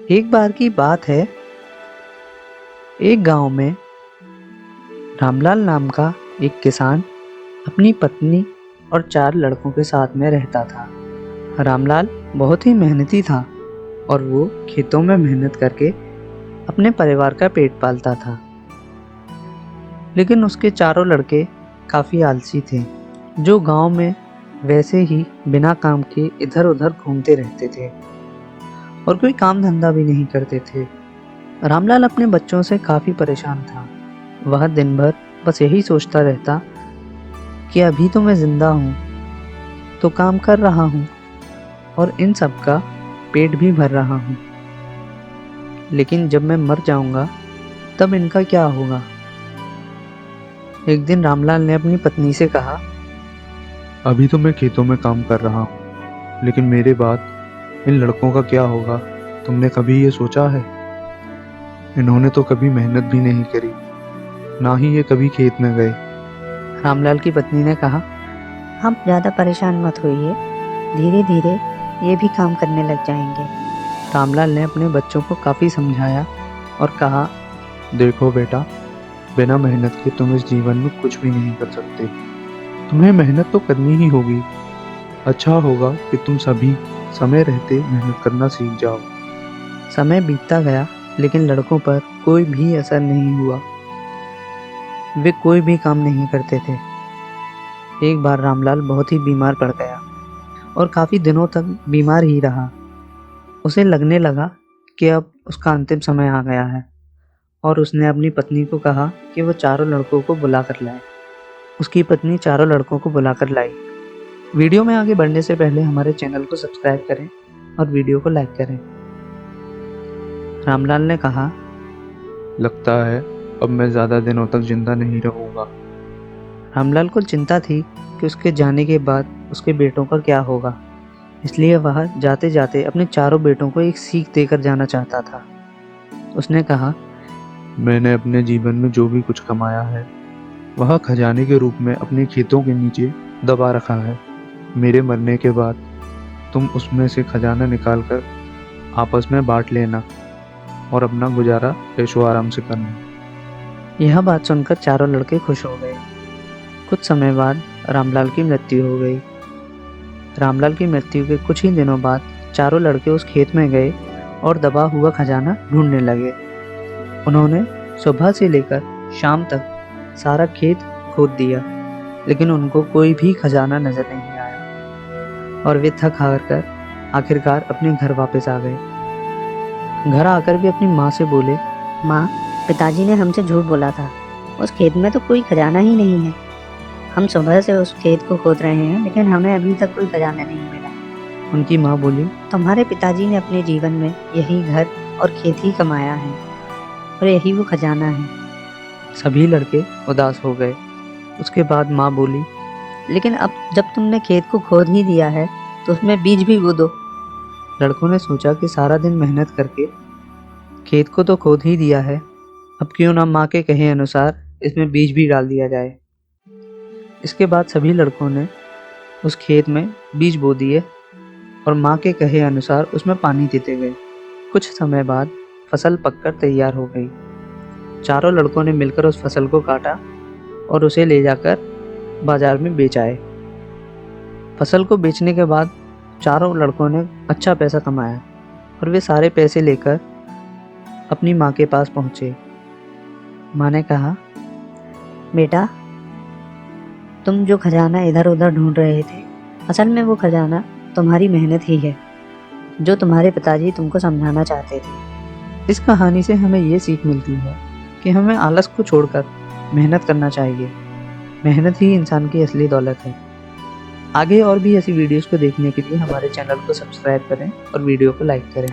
एक बार की बात है, एक गांव में रामलाल नाम का एक किसान अपनी पत्नी और 4 लड़कों के साथ में रहता था। रामलाल बहुत ही मेहनती था और वो खेतों में मेहनत करके अपने परिवार का पेट पालता था। लेकिन उसके चारों लड़के काफ़ी आलसी थे, जो गांव में वैसे ही बिना काम के इधर उधर घूमते रहते थे और कोई काम धंधा भी नहीं करते थे। रामलाल अपने बच्चों से काफ़ी परेशान था। वह दिन भर बस यही सोचता रहता कि अभी तो मैं जिंदा हूँ, तो काम कर रहा हूँ और इन सब का पेट भी भर रहा हूँ, लेकिन जब मैं मर जाऊंगा तब इनका क्या होगा। एक दिन रामलाल ने अपनी पत्नी से कहा, अभी तो मैं खेतों में काम कर रहा हूँ, लेकिन मेरे बाद इन लड़कों का क्या होगा? तुमने कभी ये सोचा है? इन्होंने तो कभी मेहनत भी नहीं करी, ना ही ये कभी खेत में गए। रामलाल की पत्नी ने कहा, आप ज़्यादा परेशान मत होइए, धीरे धीरे ये भी काम करने लग जाएंगे। रामलाल ने अपने बच्चों को काफ़ी समझाया और कहा, देखो बेटा, बिना मेहनत के तुम इस जीवन में कुछ भी नहीं कर सकते। तुम्हें मेहनत तो करनी ही होगी। अच्छा होगा कि तुम सभी समय रहते मेहनत करना सीख जाओ। समय बीतता गया, लेकिन लड़कों पर कोई भी असर नहीं हुआ। वे कोई भी काम नहीं करते थे। एक बार रामलाल बहुत ही बीमार पड़ गया और काफ़ी दिनों तक बीमार ही रहा। उसे लगने लगा कि अब उसका अंतिम समय आ गया है और उसने अपनी पत्नी को कहा कि वो चारों लड़कों को बुला कर लाए। उसकी पत्नी चारों लड़कों को बुलाकर लाई। वीडियो में आगे बढ़ने से पहले हमारे चैनल को सब्सक्राइब करें और वीडियो को लाइक करें। रामलाल ने कहा, लगता है अब मैं ज़्यादा दिनों तक जिंदा नहीं रहूँगा। रामलाल को चिंता थी कि उसके जाने के बाद उसके बेटों का क्या होगा, इसलिए वह जाते जाते अपने चारों बेटों को एक सीख देकर जाना चाहता था। उसने कहा, मैंने अपने जीवन में जो भी कुछ कमाया है, वह खजाने के रूप में अपने खेतों के नीचे दबा रखा है। मेरे मरने के बाद तुम उसमें से खजाना निकालकर आपस में बांट लेना और अपना गुजारा ऐशो आराम से करना। यह बात सुनकर चारों लड़के खुश हो गए। कुछ समय बाद रामलाल की मृत्यु हो गई। रामलाल की मृत्यु के कुछ ही दिनों बाद चारों लड़के उस खेत में गए और दबा हुआ खजाना ढूंढने लगे। उन्होंने सुबह से लेकर शाम तक सारा खेत खोद दिया, लेकिन उनको कोई भी खजाना नजर नहीं आया और वे थक हार कर आखिरकार अपने घर वापस आ गए। घर आकर वे अपनी माँ से बोले, माँ, पिताजी ने हमसे झूठ बोला था, उस खेत में तो कोई खजाना ही नहीं है। हम सुबह से उस खेत को खोद रहे हैं, लेकिन हमें अभी तक कोई खजाना नहीं मिला। उनकी माँ बोली, तुम्हारे पिताजी ने अपने जीवन में यही घर और खेत ही कमाया है और यही वो खजाना है। सभी लड़के उदास हो गए। उसके बाद माँ बोली, लेकिन अब जब तुमने खेत को खोद ही दिया है तो उसमें बीज भी बो दो। लड़कों ने सोचा कि सारा दिन मेहनत करके खेत को तो खोद ही दिया है, अब क्यों ना माँ के कहे अनुसार इसमें बीज भी डाल दिया जाए। इसके बाद सभी लड़कों ने उस खेत में बीज बो दिए और माँ के कहे अनुसार उसमें पानी देते गए। कुछ समय बाद फसल पककर तैयार हो गई। चारों लड़कों ने मिलकर उस फसल को काटा और उसे ले जाकर बाजार में बेच आए। फसल को बेचने के बाद चारों लड़कों ने अच्छा पैसा कमाया और वे सारे पैसे लेकर अपनी माँ के पास पहुँचे। माँ ने कहा, बेटा, तुम जो खजाना इधर उधर ढूंढ रहे थे, असल में वो खजाना तुम्हारी मेहनत ही है, जो तुम्हारे पिताजी तुमको समझाना चाहते थे। इस कहानी से हमें ये सीख मिलती है कि हमें आलस को छोड़कर मेहनत करना चाहिए। मेहनत ही इंसान की असली दौलत है। आगे और भी ऐसी वीडियोस को देखने के लिए हमारे चैनल को सब्सक्राइब करें और वीडियो को लाइक करें।